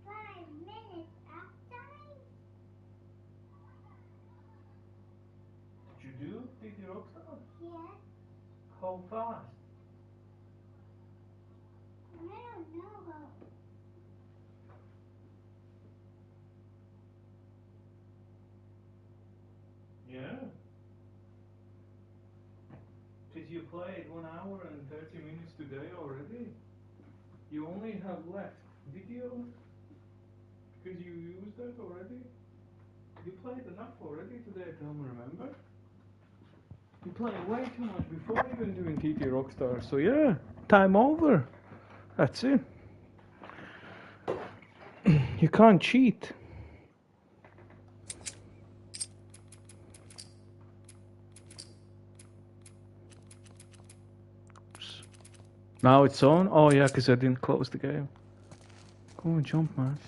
5 minutes after? Did you do Pt Rockstar? Yes. How fast? I don't know how. Yeah. Because you played 1 hour and 30 minutes today already. You only have left video because you used that already. You played enough already today, I don't remember. You played way too much before even doing TT Rockstar, so yeah, time over. That's it. You can't cheat. Now it's on? Oh yeah, because I didn't close the game. Go and jump, man.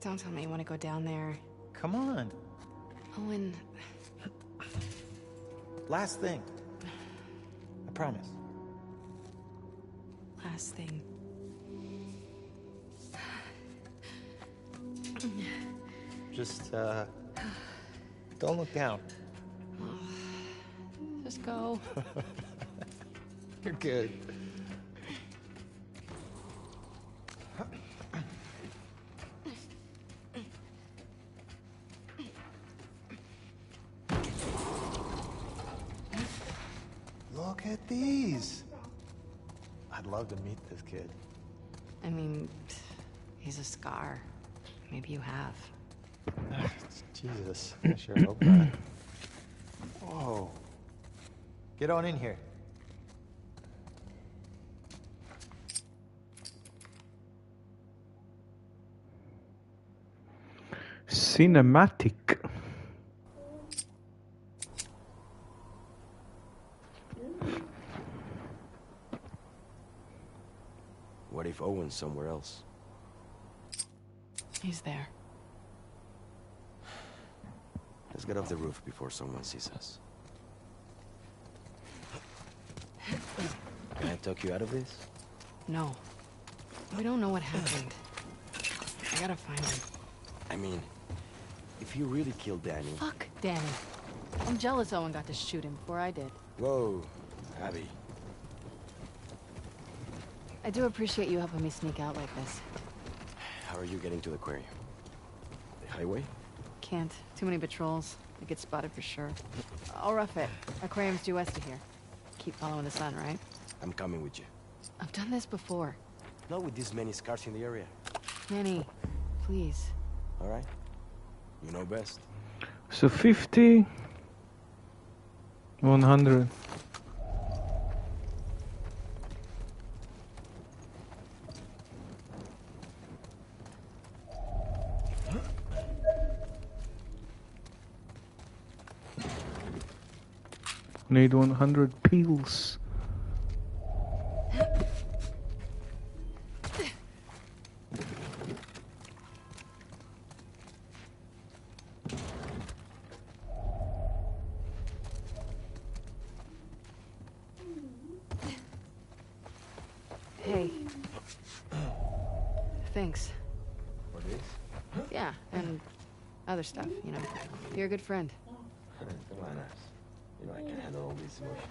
Don't tell me you want to go down there. Come on. Owen. Last thing. I promise. Last thing. Just, don't look down. Just go. You're good. Look at these. I'd love to meet this kid. I mean, he's a scar. Maybe you have. Jesus, I sure hope not. Whoa. Get on in here. Cinematic. What if Owen's somewhere else? He's there. Let's get off the roof before someone sees us. Can I talk you out of this? No. We don't know what happened. I gotta find him. I mean, if you really killed Danny... Fuck Danny. I'm jealous Owen got to shoot him before I did. Whoa, Abby. I do appreciate you helping me sneak out like this. How are you getting to the aquarium? The highway? Can't. Too many patrols. I get spotted for sure. I'll rough it. Aquarium's due west of here. Keep following the sun, right? I'm coming with you. I've done this before. Not with this many scars in the area. Manny, please. All right? You know best. So 50, 100. Need 100 pills. Hey. Thanks. For this? Yeah, and other stuff, you know. You're a good friend. Come on, Ash. You know I can handle all this emotion.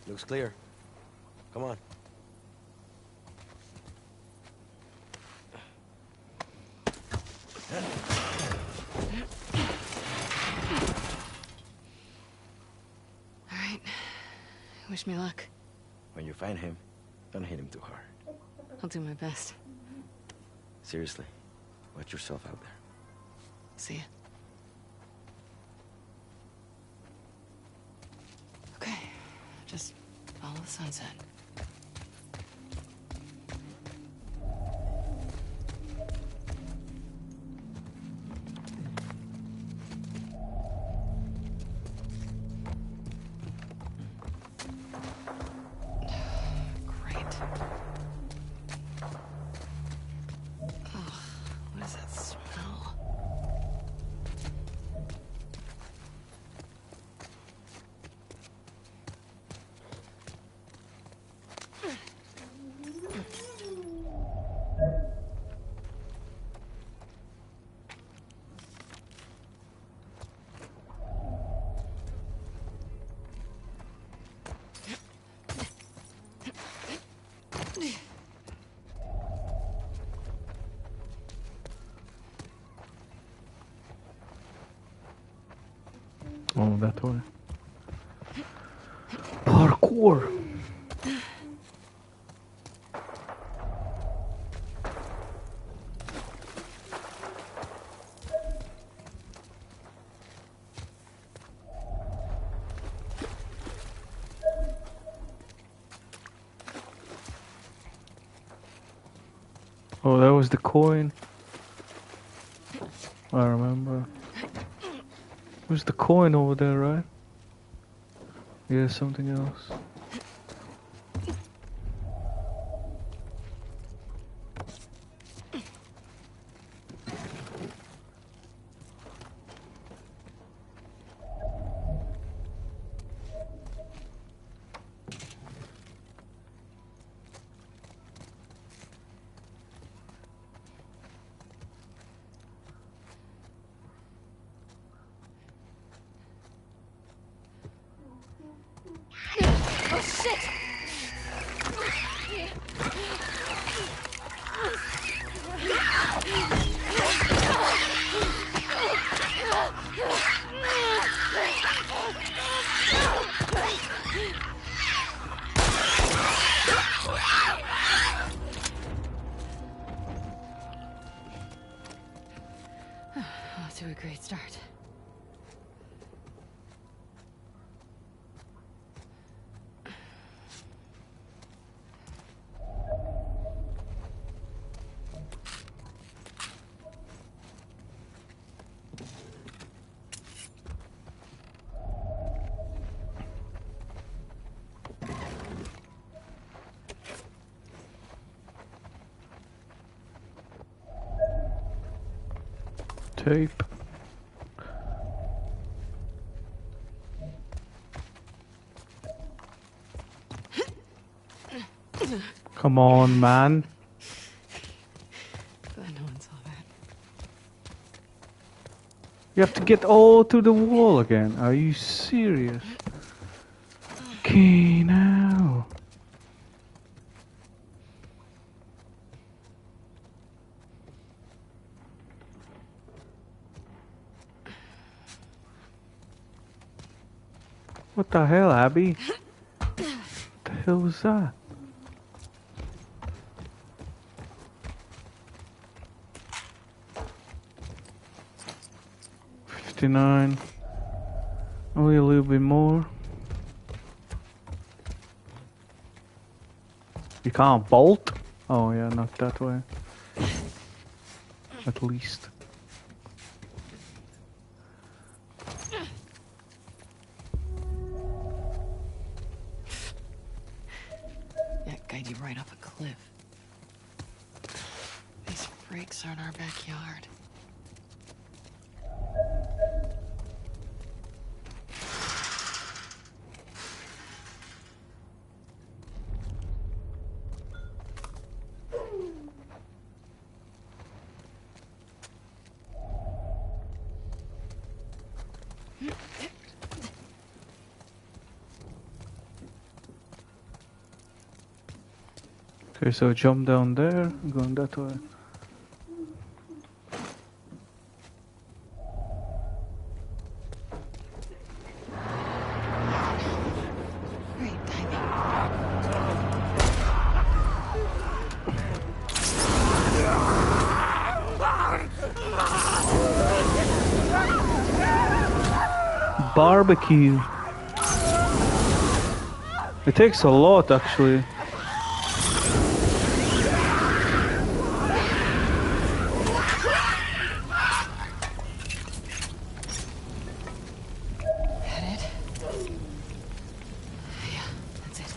Looks clear. Come on. All right. Wish me luck. When you find him, don't hit him too hard. I'll do my best. Seriously, watch yourself out there. See ya. Okay. Just follow the sunset. Oh, that way. Parkour! Oh, that was the coin. I remember. Where's the coin over there, right? Yeah, something else. Oh shit! Off to a great start. Tape. Come on, man. Glad no one saw that. You have to get all to the wall again. Are you serious? Okay, now. What the hell, Abby? What the hell was that? $59. Only a little bit more. You can't bolt? Oh yeah, not that way. At least. That guide you right off a cliff. These breaks are in our backyard. Okay, so jump down there, going that way. Great timing. Barbecue. It takes a lot, actually. That it? Yeah, that's it.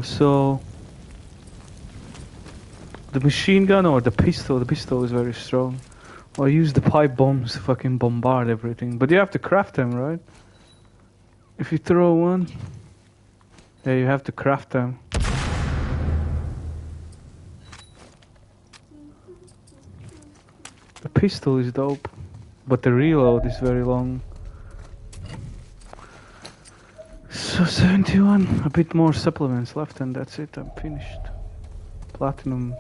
So the machine gun or the pistol? The pistol is very strong. Or use the pipe bombs to fucking bombard everything. But you have to craft them, right? If you throw one, yeah, you have to craft them. The pistol is dope, but the reload is very long. So 71, a bit more supplements left and that's it, I'm finished. Platinum.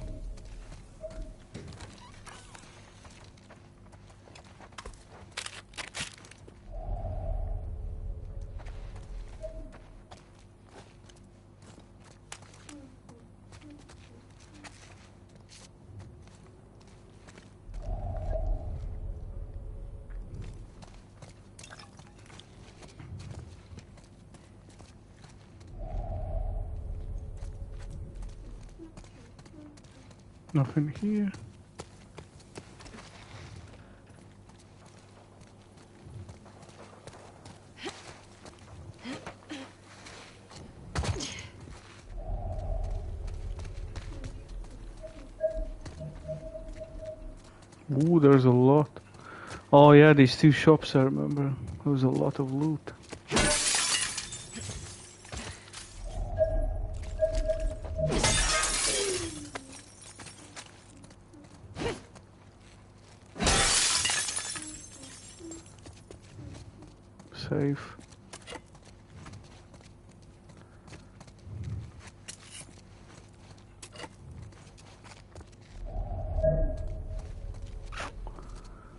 Nothing here. Ooh, there's a lot. Oh yeah, these two shops I remember. There was a lot of loot. Safe.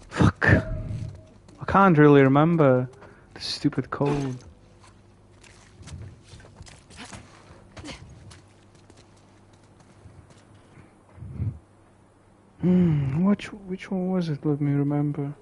Fuck. I can't really remember the stupid code. Which one was it? Let me remember.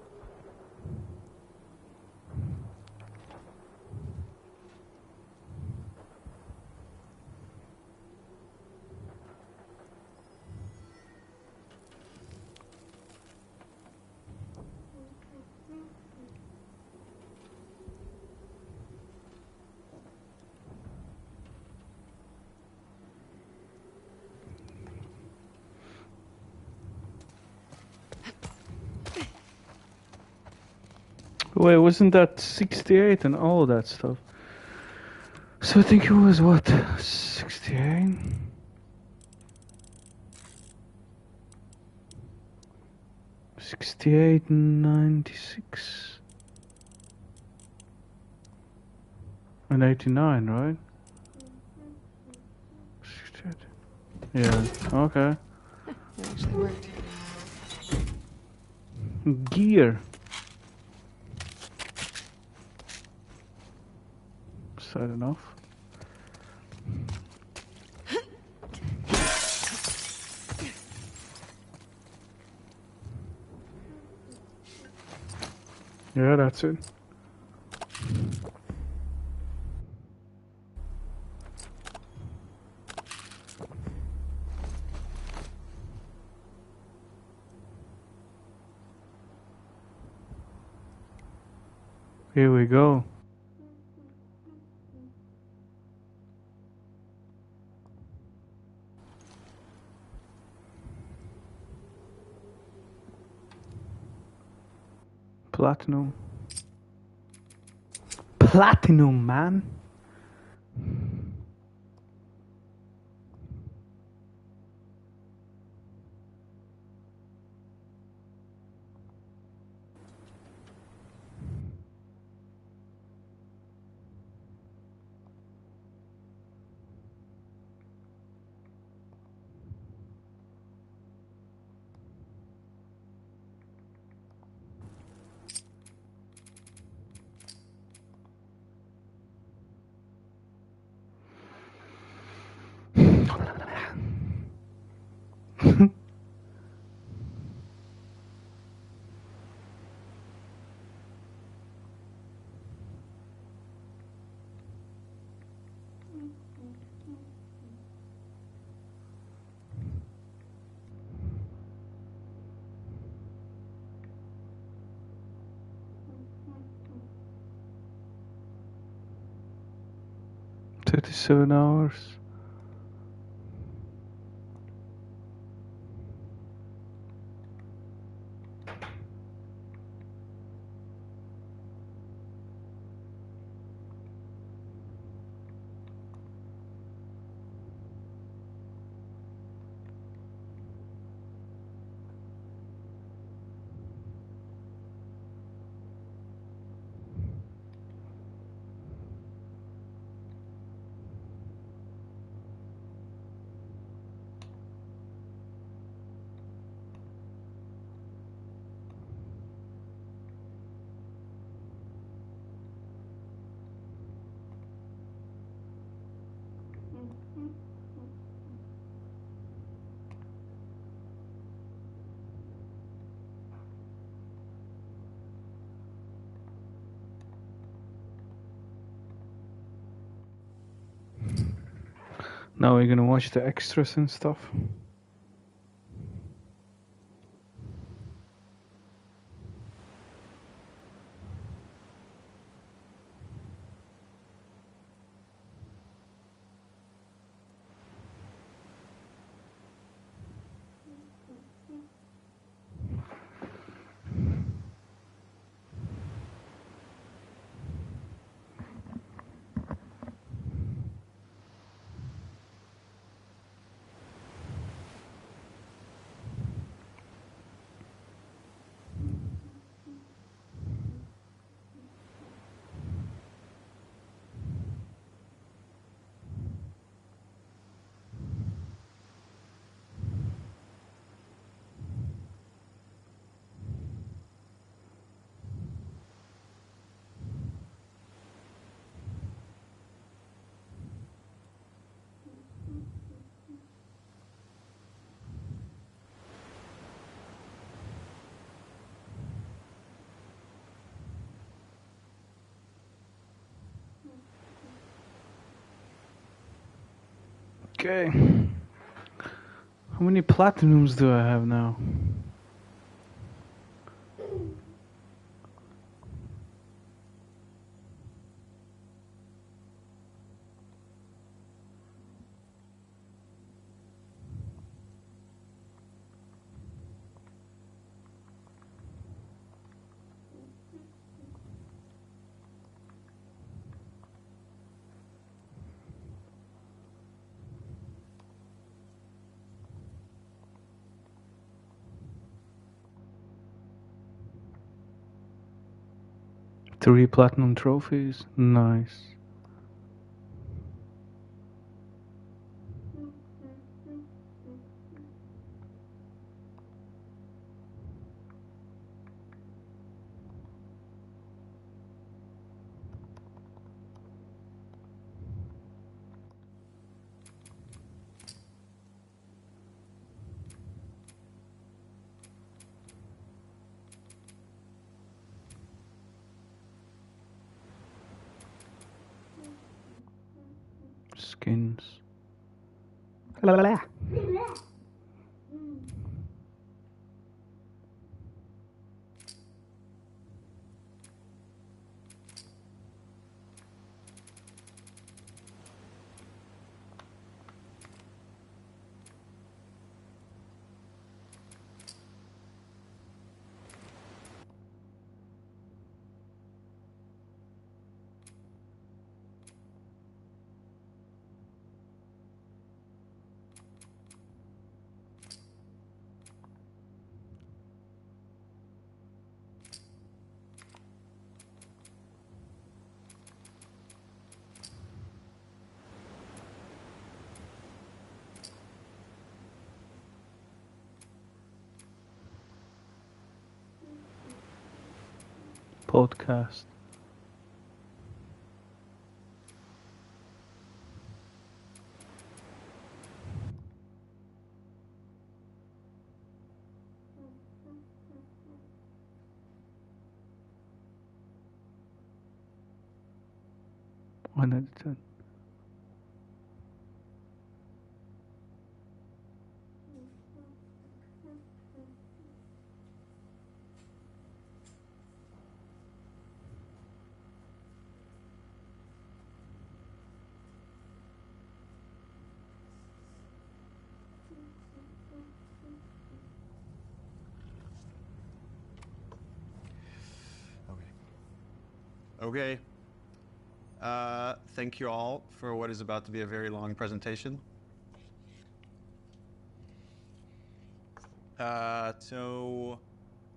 Wait, wasn't that 68 and all of that stuff? So I think it was what? 68? 68 and 96. And 89, right? 68. Yeah, okay. It actually worked. Gear. Is that enough? Yeah, that's it. Here we go. Platinum. Platinum, man. $37 hours. Now we're gonna watch the extras and stuff. Okay. How many platinums do I have now? Three platinum trophies. Nice. Skins. Podcast. One out of 10. Okay. Thank you all for what is about to be a very long presentation. So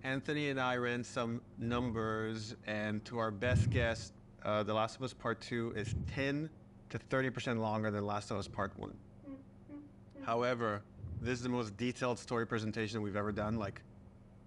Anthony and I ran some numbers, and to our best guess, The Last of Us Part 2 is 10 to 30% longer than Last of Us Part 1. However, this is the most detailed story presentation we've ever done. Like,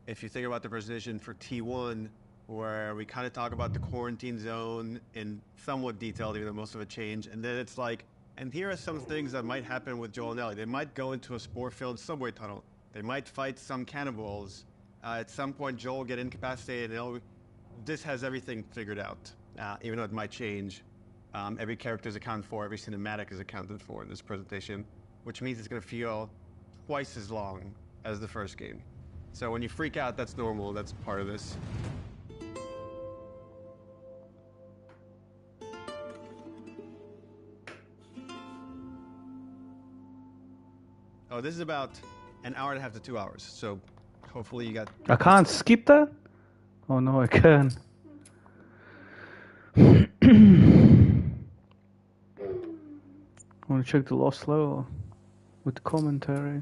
if you think about the presentation for T1, where we kind of talk about the quarantine zone in somewhat detail, even though most of it changed, and then it's like, and here are some things that might happen with Joel and Ellie. They might go into a spore-filled subway tunnel. They might fight some cannibals. At some point, Joel will get incapacitated. And this has everything figured out, even though it might change. Every character is accounted for. Every cinematic is accounted for in this presentation, which means it's going to feel twice as long as the first game. So when you freak out, that's normal. That's part of this. Oh, this is about an hour and a half to 2 hours. So hopefully you got... I can't skip that? Oh no, I can. I want to check the lost level with the commentary.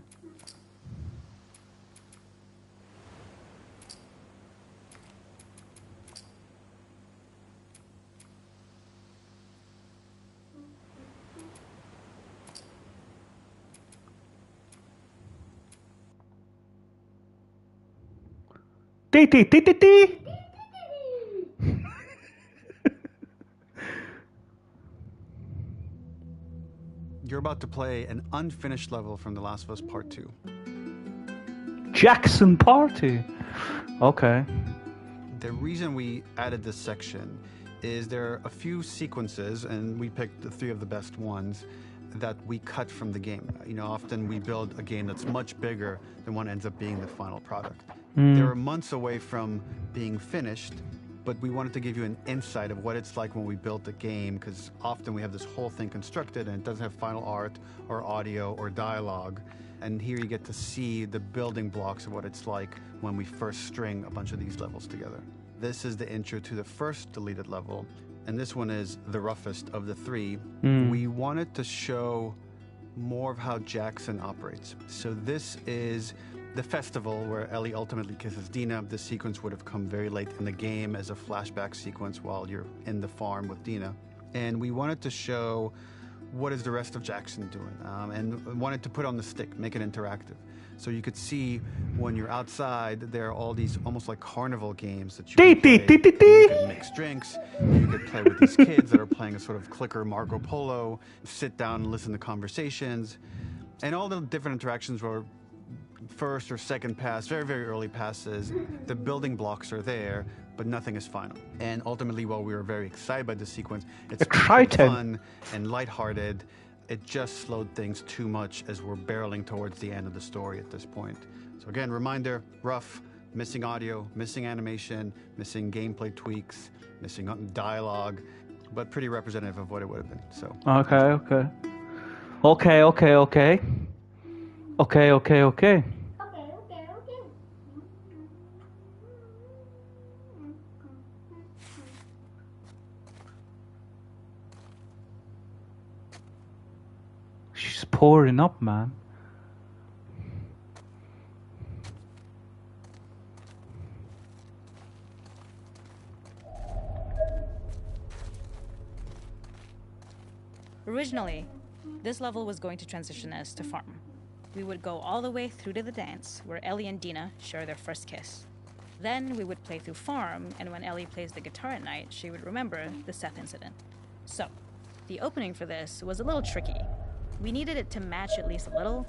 Tee. You're about to play an unfinished level from The Last of Us Part 2. Jackson Party. Okay. The reason we added this section is there are a few sequences, and we picked the 3 of the best ones, that we cut from the game. You know, often we build a game that's much bigger than what ends up being the final product. They're months away from being finished, but we wanted to give you an insight of what it's like when we built a game, because often we have this whole thing constructed and it doesn't have final art or audio or dialogue. And here you get to see the building blocks of what it's like when we first string a bunch of these levels together. This is the intro to the first deleted level, and this one is the roughest of the three. We wanted to show more of how Jackson operates. So this is the festival where Ellie ultimately kisses Dina. This sequence would have come very late in the game as a flashback sequence while you're in the farm with Dina. And we wanted to show what is the rest of Jackson doing, and wanted to put on the stick, make it interactive. So you could see when you're outside, there are all these almost like carnival games that you can play. You could mix drinks, you could play with these kids that are playing a sort of clicker Marco Polo, sit down and listen to conversations. And all the different interactions were first or second pass, very, very early passes. The building blocks are there, but nothing is final. And ultimately, while we were very excited by the sequence, it's fun and lighthearted. It just slowed things too much as we're barreling towards the end of the story at this point. So again, reminder, rough, missing audio, missing animation, missing gameplay tweaks, missing dialogue, but pretty representative of what it would have been. So Okay. Okay. She's pouring up, man. Originally, this level was going to transition us to farm. We would go all the way through to the dance, where Ellie and Dina share their first kiss. Then we would play through farm, and when Ellie plays the guitar at night, she would remember the Seth incident. So, the opening for this was a little tricky. We needed it to match at least a little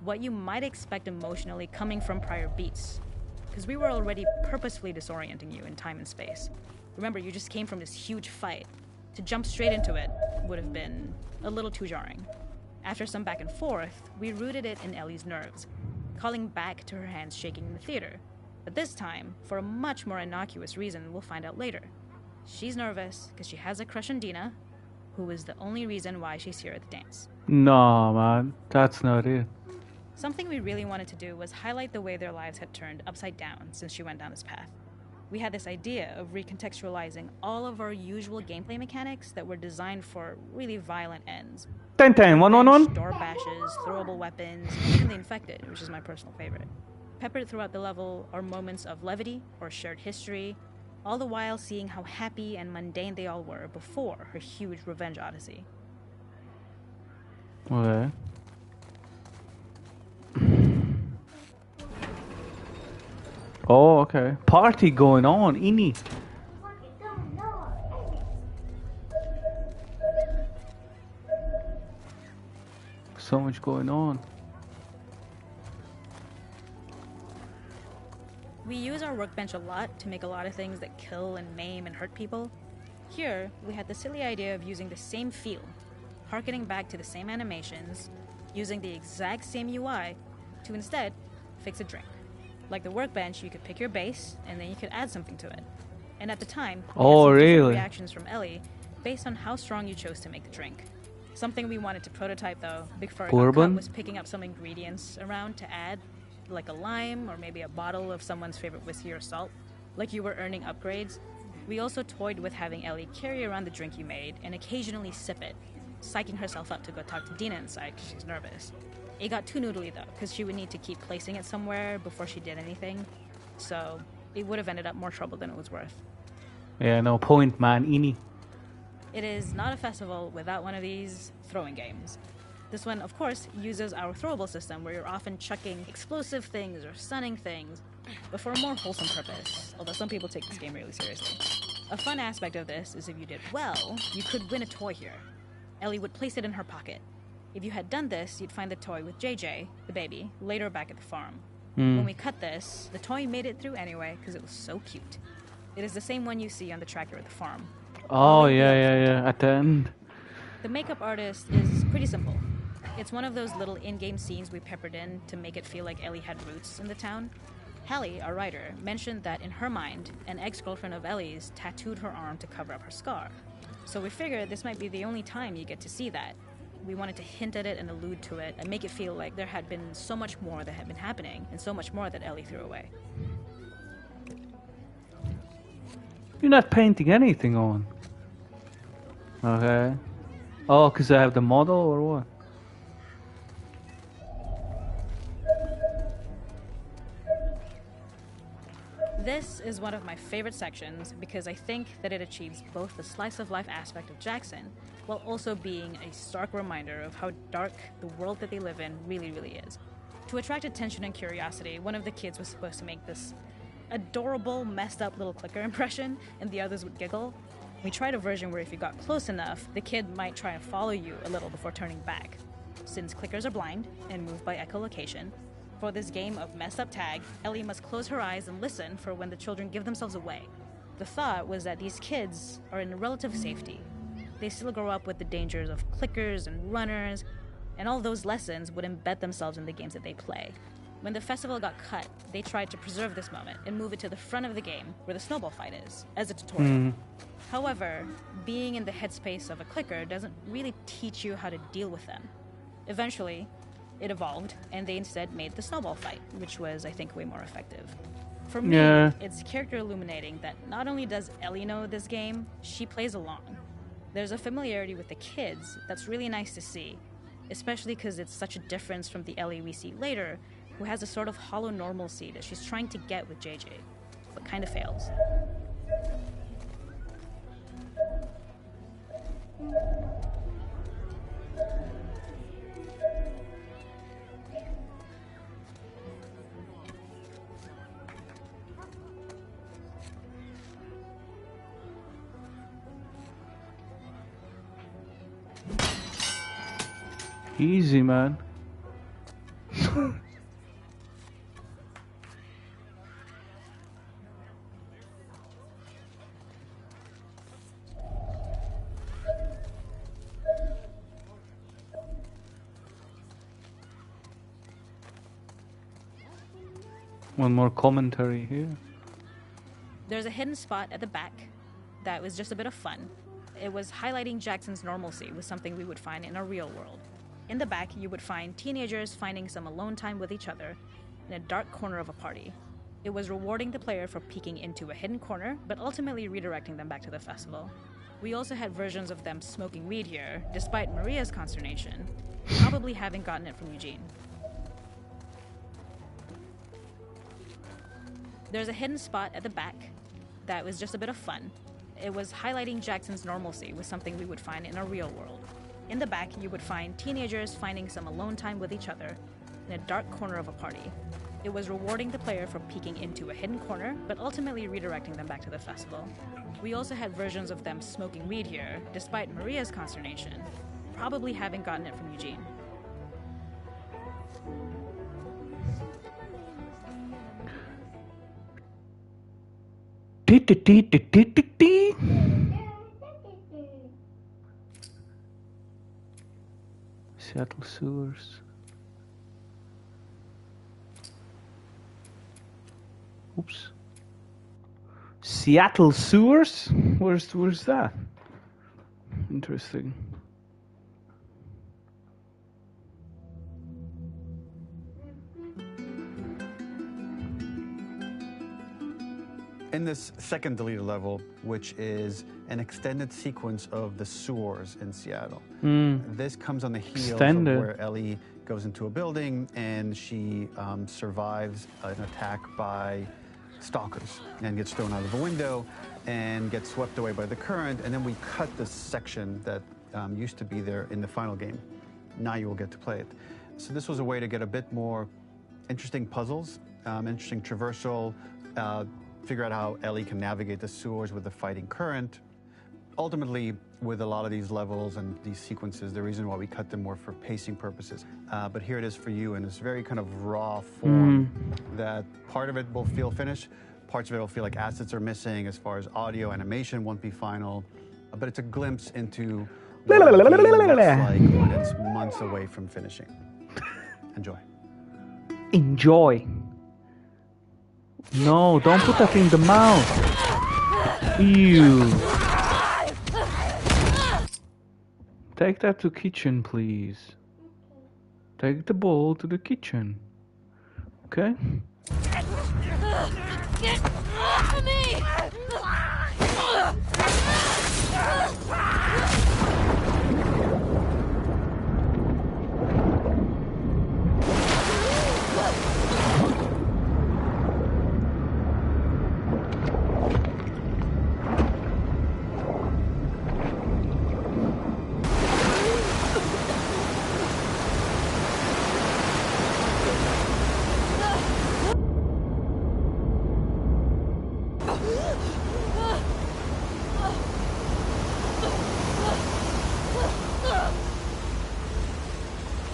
what you might expect emotionally coming from prior beats, because we were already purposefully disorienting you in time and space. Remember, you just came from this huge fight. To jump straight into it would have been a little too jarring. After some back and forth, we rooted it in Ellie's nerves, calling back to her hands shaking in the theater. But this time, for a much more innocuous reason we'll find out later. She's nervous because she has a crush on Dina, who is the only reason why she's here at the dance. No, man, that's not it. Something we really wanted to do was highlight the way their lives had turned upside down since she went down this path. We had this idea of recontextualizing all of our usual gameplay mechanics that were designed for really violent ends. 10-10, 1-1-1. Door bashes, throwable weapons, and even the infected, which is my personal favorite. Peppered throughout the level are moments of levity or shared history, all the while seeing how happy and mundane they all were before her huge revenge odyssey. Okay. Oh, okay. Party going on, inni. So much going on. We use our workbench a lot to make a lot of things that kill and maim and hurt people. Here, we had the silly idea of using the same feel, harkening back to the same animations, using the exact same UI to instead fix a drink. Like the workbench, you could pick your base, and then you could add something to it. And at the time, we had some different reactions from Ellie based on how strong you chose to make the drink. Something we wanted to prototype, though, before it got cut, was picking up some ingredients around to add, like a lime or maybe a bottle of someone's favorite whiskey or salt, like you were earning upgrades. We also toyed with having Ellie carry around the drink you made and occasionally sip it, psyching herself up to go talk to Dina inside because she's nervous. It got too noodly, though, because she would need to keep placing it somewhere before she did anything, so it would have ended up more trouble than it was worth. Yeah, no point, man. Ini. It is not a festival without one of these throwing games. This one, of course, uses our throwable system where you're often chucking explosive things or stunning things, but for a more wholesome purpose, although some people take this game really seriously. A fun aspect of this is if you did well, you could win a toy here. Ellie would place it in her pocket. If you had done this, you'd find the toy with JJ, the baby, later back at the farm. When we cut this, the toy made it through anyway because it was so cute. It is the same one you see on the tractor at the farm. Oh, yeah, at the end. The makeup artist is pretty simple. It's one of those little in-game scenes we peppered in to make it feel like Ellie had roots in the town. Hallie, our writer, mentioned that in her mind, an ex-girlfriend of Ellie's tattooed her arm to cover up her scar. So we figured this might be the only time you get to see that. We wanted to hint at it and allude to it and make it feel like there had been so much more that had been happening and so much more that Ellie threw away. You're not painting anything on. Okay. Oh, because I have the model or what? This is one of my favorite sections because I think that it achieves both the slice of life aspect of Jackson while also being a stark reminder of how dark the world that they live in really, really is. To attract attention and curiosity, one of the kids was supposed to make this adorable, messed up little clicker impression, and the others would giggle. We tried a version where if you got close enough, the kid might try and follow you a little before turning back. Since clickers are blind and move by echolocation, for this game of messed up tag, Ellie must close her eyes and listen for when the children give themselves away. The thought was that these kids are in relative safety. They still grow up with the dangers of clickers and runners, and all those lessons would embed themselves in the games that they play. When the festival got cut, they tried to preserve this moment and move it to the front of the game where the snowball fight is, as a tutorial. However, being in the headspace of a clicker doesn't really teach you how to deal with them. Eventually, it evolved, and they instead made the snowball fight, which was, I think, way more effective. For me, it's character illuminating that not only does Ellie know this game, she plays along. There's a familiarity with the kids that's really nice to see, especially because it's such a difference from the Ellie we see later, who has a sort of hollow normalcy that she's trying to get with JJ, but kind of fails. Easy, man. One more commentary here. There's a hidden spot at the back that was just a bit of fun. It was highlighting Jackson's normalcy with something we would find in a real world. In the back, you would find teenagers finding some alone time with each other in a dark corner of a party. It was rewarding the player for peeking into a hidden corner, but ultimately redirecting them back to the festival. We also had versions of them smoking weed here, despite Maria's consternation, probably having gotten it from Eugene. There's a hidden spot at the back that was just a bit of fun. It was highlighting Jackson's normalcy with something we would find in a real world. In the back, you would find teenagers finding some alone time with each other in a dark corner of a party. It was rewarding the player for peeking into a hidden corner, but ultimately redirecting them back to the festival. We also had versions of them smoking weed here, despite Maria's consternation, probably having gotten it from Eugene. Seattle sewers. Oops. Seattle sewers? Where's that? Interesting. In this second deleted level, which is an extended sequence of the sewers in Seattle, this comes on the heels of where Ellie goes into a building and she survives an attack by stalkers and gets thrown out of the window and gets swept away by the current, and then we cut this section that used to be there in the final game. Now you will get to play it. So this was a way to get a bit more interesting puzzles, interesting traversal, figure out how Ellie can navigate the sewers with the fighting current. Ultimately, with a lot of these levels and these sequences, the reason why we cut them more for pacing purposes. But here it is for you in this very kind of raw form that part of it will feel finished, parts of it will feel like assets are missing as far as audio, animation won't be final, but it's a glimpse into One game looks like it's months away from finishing. Enjoy. Enjoy. No, don't put that in the mouth. Ew. Take that to kitchen, please. Take the bowl to the kitchen. Okay? Get off of me!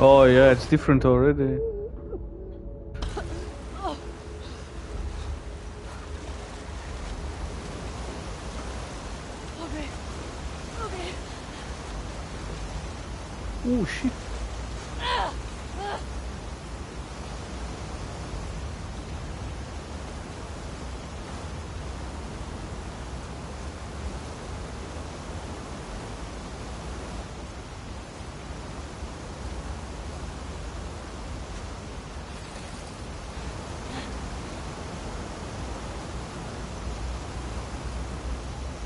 Oh yeah, it's different already. Okay. Okay. Oh shit.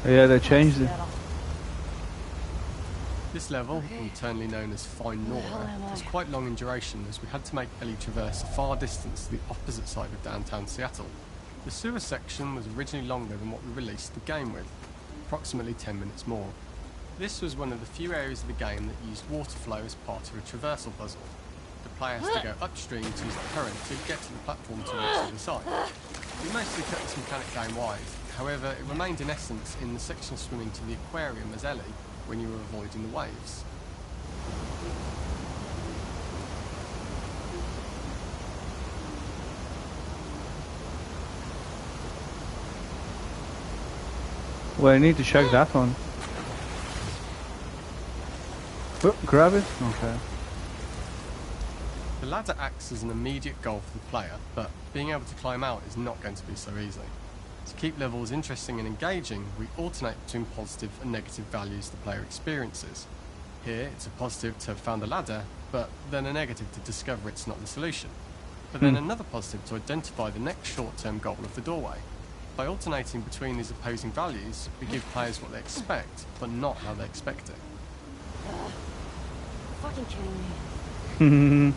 Yeah, they changed it. This level, internally known as Fine Nora, was quite long in duration as we had to make Ellie traverse a far distance to the opposite side of downtown Seattle. The sewer section was originally longer than what we released the game with, approximately 10 minutes more. This was one of the few areas of the game that used water flow as part of a traversal puzzle. The player has to go upstream to use the current to get to the platform to reach the other side. We mostly cut this mechanic game-wide, however it remained in essence in the section swimming to the aquarium as Ellie when you were avoiding the waves. Well, I need to check that one. Oh, grab it? Okay. The ladder acts as an immediate goal for the player, but being able to climb out is not going to be so easy. To keep levels interesting and engaging, we alternate between positive and negative values the player experiences. Here, it's a positive to have found a ladder, but then a negative to discover it's not the solution. But then another positive to identify the next short-term goal of the doorway. By alternating between these opposing values, we give players what they expect, but not how they expect it. Fucking kidding me.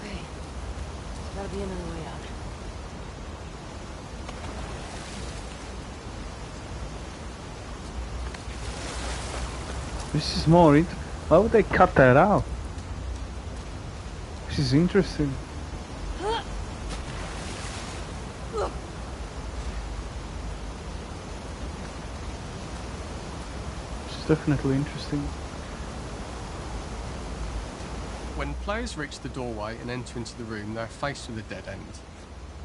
Okay. There's gotta be another way out. This is more why would they cut that out? This is interesting. It's definitely interesting. When players reach the doorway and enter into the room, they're faced with a dead end.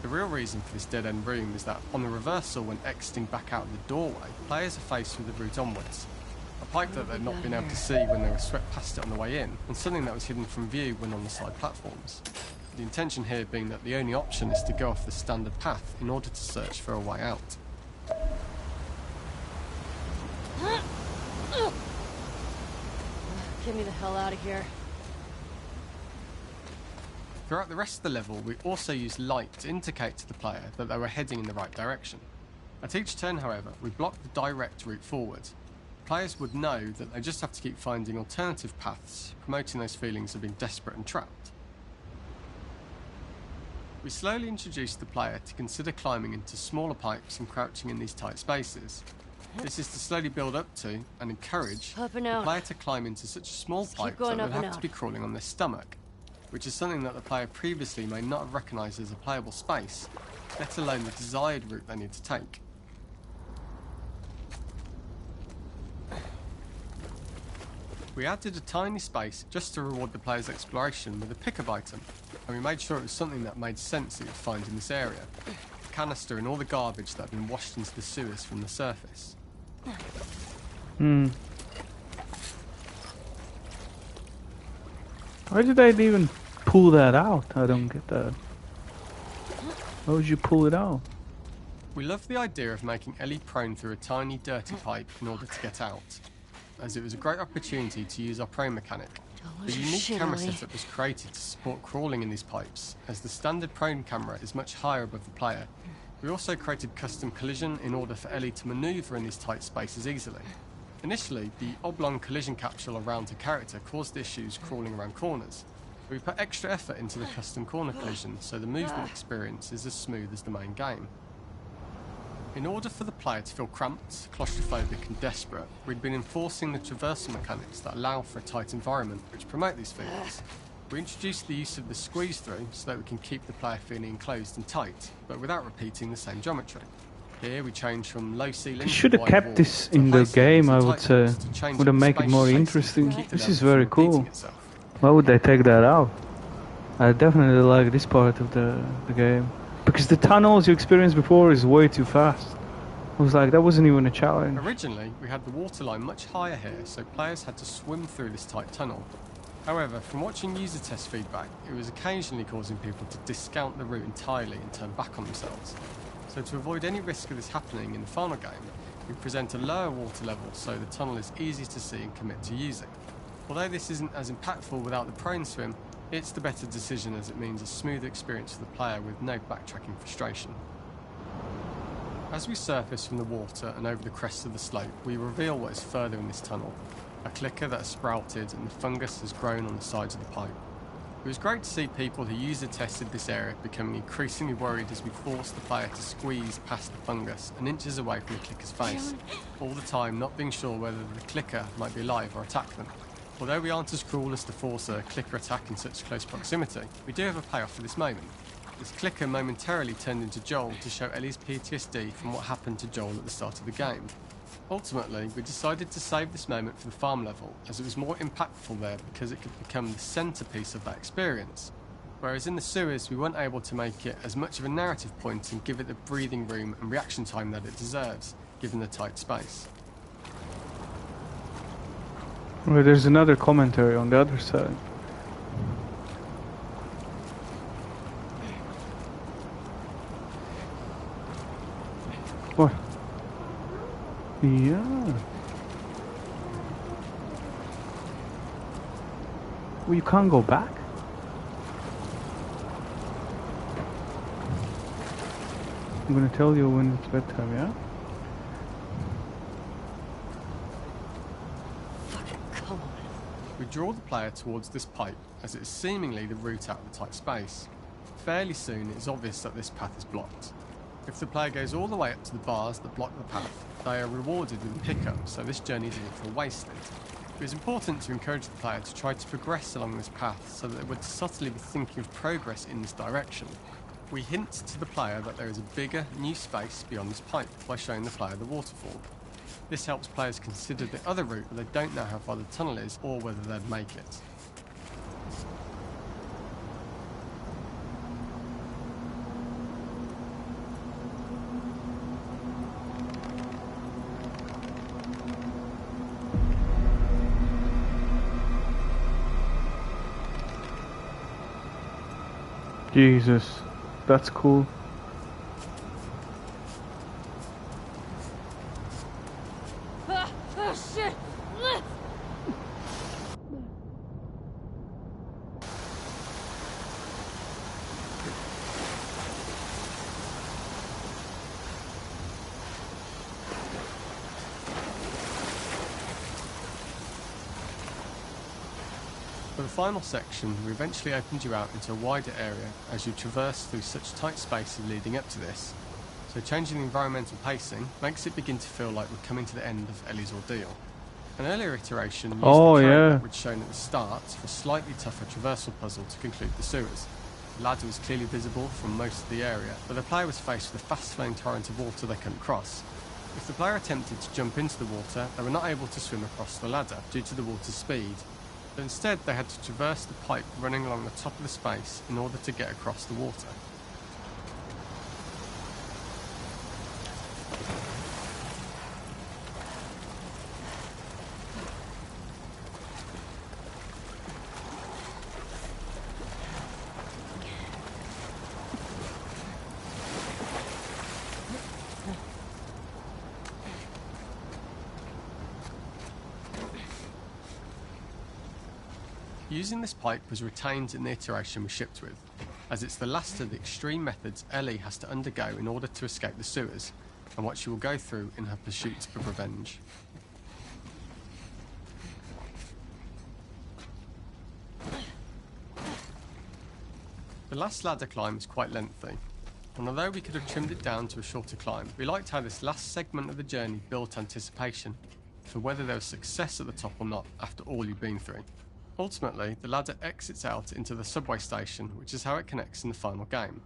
The real reason for this dead-end room is that on the reversal, when exiting back out the doorway, players are faced with the route onwards. A pipe that they'd not been able to see when they were swept past it on the way in, and something that was hidden from view when on the side platforms. The intention here being that the only option is to go off the standard path in order to search for a way out. Get me the hell out of here. Throughout the rest of the level, we also use light to indicate to the player that they were heading in the right direction. At each turn, however, we block the direct route forward. Players would know that they just have to keep finding alternative paths, promoting those feelings of being desperate and trapped. We slowly introduce the player to consider climbing into smaller pipes and crouching in these tight spaces. This is to slowly build up to and encourage the player to climb into such a small pipe that they'd have to be crawling on their stomach, which is something that the player previously may not have recognised as a playable space, let alone the desired route they need to take. We added a tiny space just to reward the player's exploration with a pickup item, and we made sure it was something that made sense that you'd find in this area. canister in all the garbage that had been washed into the sewers from the surface. Hmm. Why did I even pull that out? I don't get that. Why would you pull it out? We loved the idea of making Ellie prone through a tiny, dirty pipe in order to get out, as it was a great opportunity to use our prone mechanic. The unique camera setup was created to support crawling in these pipes, as the standard prone camera is much higher above the player. We also created custom collision in order for Ellie to manoeuvre in these tight spaces easily. Initially, the oblong collision capsule around her character caused issues crawling around corners. We put extra effort into the custom corner collision, so the movement experience is as smooth as the main game. In order for the player to feel cramped, claustrophobic and desperate, we'd been enforcing the traversal mechanics that allow for a tight environment which promote these feelings. We introduced the use of the squeeze through so that we can keep the player feeling enclosed and tight, but without repeating the same geometry. Here we change from low ceilings. You should have kept this in the game, I would say. Would have made it more interesting. This is very cool. Why would they take that out? I definitely like this part of the game. Because the tunnels you experienced before is way too fast. I was like, that wasn't even a challenge. Originally, we had the water line much higher here, so players had to swim through this tight tunnel. However, from watching user test feedback, it was occasionally causing people to discount the route entirely and turn back on themselves. So to avoid any risk of this happening in the final game, we present a lower water level so the tunnel is easy to see and commit to using. Although this isn't as impactful without the prone swim, it's the better decision as it means a smoother experience for the player with no backtracking frustration. As we surface from the water and over the crest of the slope, we reveal what is further in this tunnel. A clicker that has sprouted and the fungus has grown on the sides of the pipe. It was great to see people who user tested this area becoming increasingly worried as we forced the player to squeeze past the fungus and inches away from the clicker's face, all the time not being sure whether the clicker might be alive or attack them. Although we aren't as cruel as to force a clicker attack in such close proximity, we do have a payoff for this moment. This clicker momentarily turned into Joel to show Ellie's PTSD from what happened to Joel at the start of the game. Ultimately, we decided to save this moment for the farm level, as it was more impactful there because it could become the centrepiece of that experience. Whereas in the sewers, we weren't able to make it as much of a narrative point and give it the breathing room and reaction time that it deserves, given the tight space. Well, there's another commentary on the other side. What? Yeah. Well, you can't go back? I'm gonna tell you when it's bedtime, yeah? We draw the player towards this pipe, as it is seemingly the route out of the tight space. Fairly soon, it is obvious that this path is blocked. If the player goes all the way up to the bars that block the path, they are rewarded with a pickup, so this journey is a little wasted. It is important to encourage the player to try to progress along this path so that they would subtly be thinking of progress in this direction. We hint to the player that there is a bigger, new space beyond this pipe by showing the player the waterfall. This helps players consider the other route where they don't know how far the tunnel is or whether they'd make it. Jesus, that's cool. Shit! For the final section, we eventually opened you out into a wider area as you traverse through such tight spaces leading up to this. So changing the environmental pacing makes it begin to feel like we're coming to the end of Ellie's ordeal. An earlier iteration used the carrot that we'd shown at the start for a slightly tougher traversal puzzle to conclude the sewers. The ladder was clearly visible from most of the area, but the player was faced with a fast-flowing torrent of water they couldn't cross. If the player attempted to jump into the water, they were not able to swim across the ladder due to the water's speed. But instead, they had to traverse the pipe running along the top of the space in order to get across the water. Using this pipe was retained in the iteration we shipped with, as it's the last of the extreme methods Ellie has to undergo in order to escape the sewers, and what she will go through in her pursuit of revenge. The last ladder climb is quite lengthy, and although we could have trimmed it down to a shorter climb, we liked how this last segment of the journey built anticipation for whether there was success at the top or not after all you've been through. Ultimately, the ladder exits out into the subway station, which is how it connects in the final game.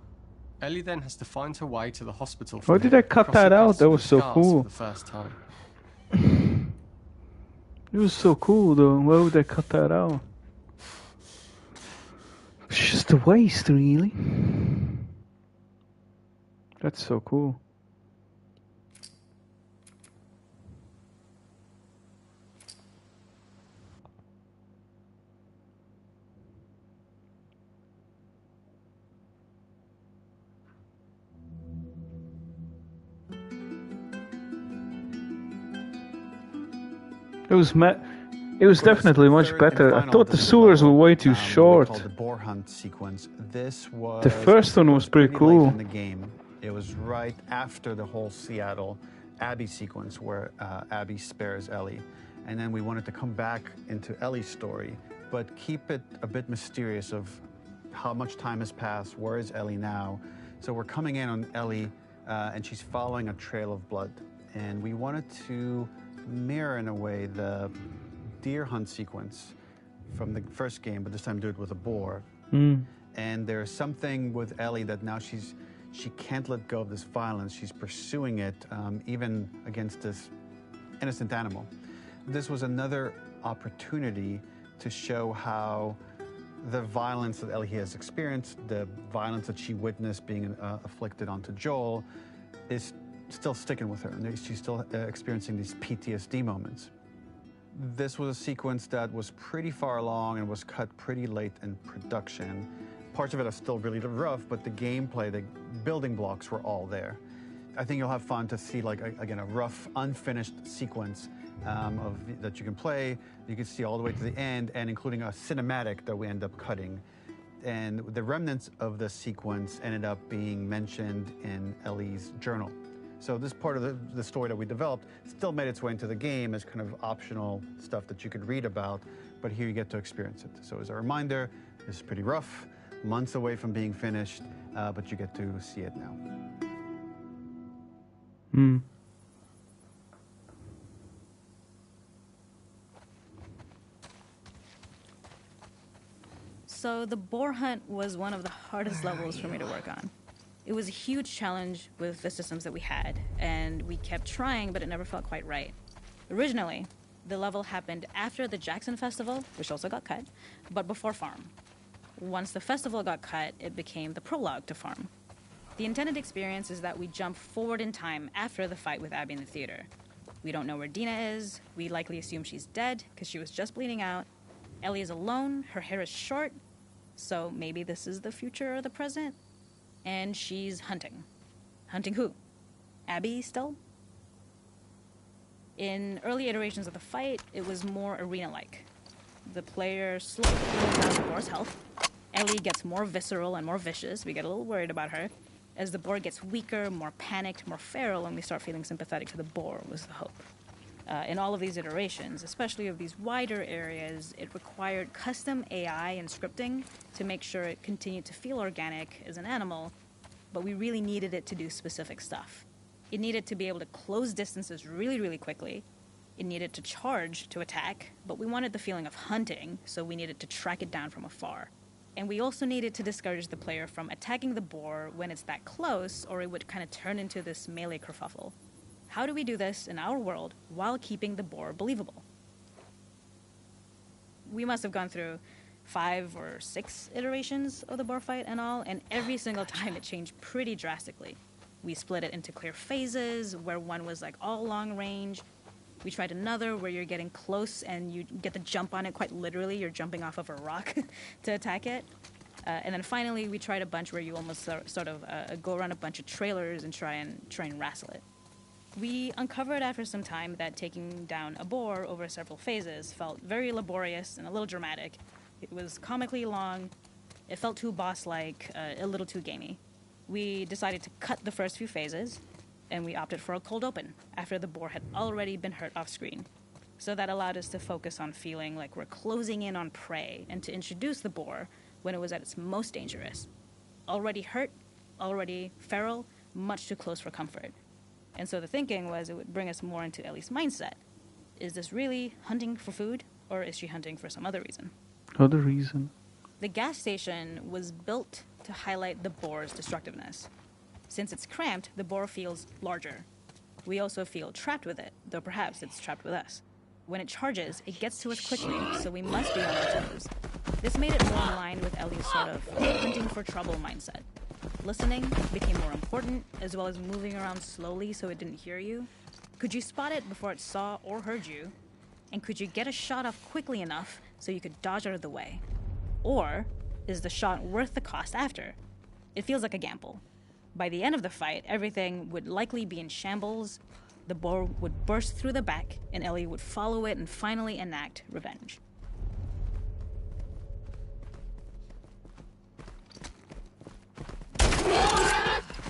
Ellie then has to find her way to the hospital. Why did I cut that out? That was so cool. For the first time. It was so cool though. Why would I cut that out? It's just a waste, really. That's so cool. It was definitely much better. I thought the sewers were way too short. Called the boar hunt sequence. This was The first one was pretty cool. late in the game. It was right after the whole Seattle Abby sequence where Abby spares Ellie, and then we wanted to come back into Ellie's story, but keep it a bit mysterious of how much time has passed. Where is Ellie now? So we're coming in on Ellie, and she's following a trail of blood, and we wanted to mirror in a way the deer hunt sequence from the first game, but this time do it with a boar. And there's something with Ellie that now she can't let go of this violence. She's pursuing it even against this innocent animal. This was another opportunity to show how the violence that Ellie has experienced, the violence that she witnessed being afflicted onto Joel, is still sticking with her, and she's still experiencing these PTSD moments. This was a sequence that was pretty far along and was cut pretty late in production. Parts of it are still really rough, but the gameplay, the building blocks were all there. I think you'll have fun to see, like, again, a rough, unfinished sequence that you can play. You can see all the way to the end, and including a cinematic that we end up cutting. And the remnants of the sequence ended up being mentioned in Ellie's journal. So this part of the story that we developed still made its way into the game as kind of optional stuff that you could read about, but here you get to experience it. So as a reminder, this is pretty rough, months away from being finished, but you get to see it now. So the boar hunt was one of the hardest levels for me to work on. It was a huge challenge with the systems that we had, and we kept trying, but it never felt quite right. Originally, the level happened after the Jackson Festival, which also got cut, but before Farm. Once the festival got cut, it became the prologue to Farm. The intended experience is that we jump forward in time after the fight with Abby in the theater. We don't know where Dina is. We likely assume she's dead because she was just bleeding out. Ellie is alone. Her hair is short. So maybe this is the future or the present. And she's hunting. Hunting who? Abby still? In early iterations of the fight, it was more arena-like. The player slowly goes down the boar's health. Ellie gets more visceral and more vicious. We get a little worried about her. As the boar gets weaker, more panicked, more feral, and we start feeling sympathetic to the boar, was the hope. In all of these iterations, especially of these wider areas, it required custom AI and scripting to make sure it continued to feel organic as an animal, but we really needed it to do specific stuff. It needed to be able to close distances really, really quickly. It needed to charge to attack, but we wanted the feeling of hunting, so we needed to track it down from afar. And we also needed to discourage the player from attacking the boar when it's that close, or it would kind of turn into this melee kerfuffle. How do we do this in our world while keeping the boar believable? We must have gone through 5 or 6 iterations of the boar fight and all, and every single time it changed pretty drastically. We split it into clear phases, where one was like all long range. We tried another where you're getting close and you get the jump on it quite literally. You're jumping off of a rock to attack it. And then finally, we tried a bunch where you almost sort of go around a bunch of trailers and try and wrestle it. We uncovered after some time that taking down a boar over several phases felt very laborious and a little dramatic, It was comically long, it felt too boss-like, a little too gamey. We decided to cut the first few phases, and we opted for a cold open after the boar had already been hurt off screen. So that allowed us to focus on feeling like we're closing in on prey and to introduce the boar when it was at its most dangerous. Already hurt, already feral, much too close for comfort. And so the thinking was it would bring us more into Ellie's mindset. Is this really hunting for food, or is she hunting for some other reason? Other reason? The gas station was built to highlight the boar's destructiveness. Since it's cramped, the boar feels larger. We also feel trapped with it, though perhaps it's trapped with us. When it charges, it gets to us quickly, so we must be on our toes. This made it more in line with Ellie's sort of hunting for trouble mindset. Listening became more important, as well as moving around slowly so it didn't hear you. Could you spot it before it saw or heard you? And could you get a shot off quickly enough so you could dodge out of the way? Or is the shot worth the cost after? It feels like a gamble. By the end of the fight, everything would likely be in shambles. The boar would burst through the back, and Ellie would follow it and finally enact revenge.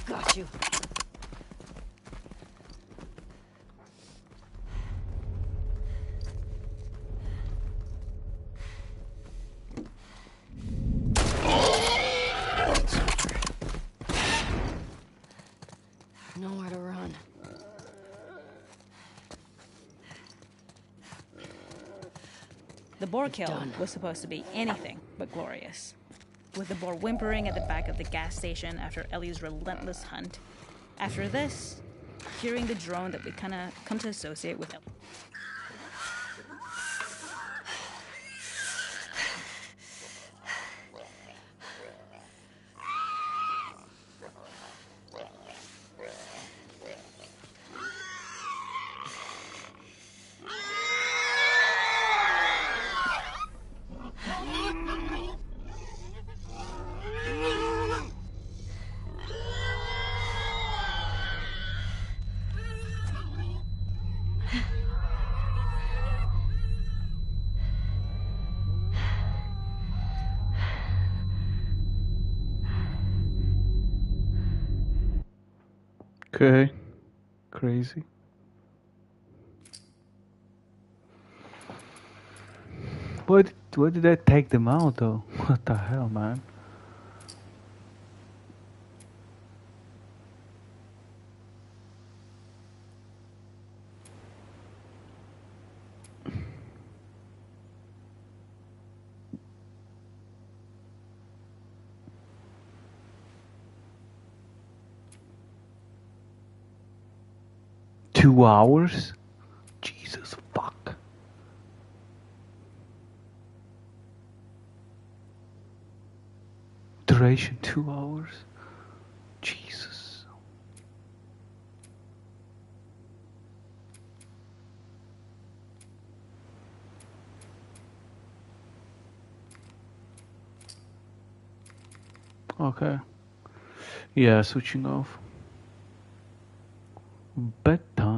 Got you. Nowhere to run. The boar kill was supposed to be anything but glorious. With the boar whimpering at the back of the gas station after Ellie's relentless hunt. After this, hearing the drone that we kind of come to associate with Ellie. Okay. Crazy. Why did I take them out though? What the hell, man? $2? Jesus fuck. Duration 2 hours? Jesus. Okay. Yeah, switching off. Bedtime.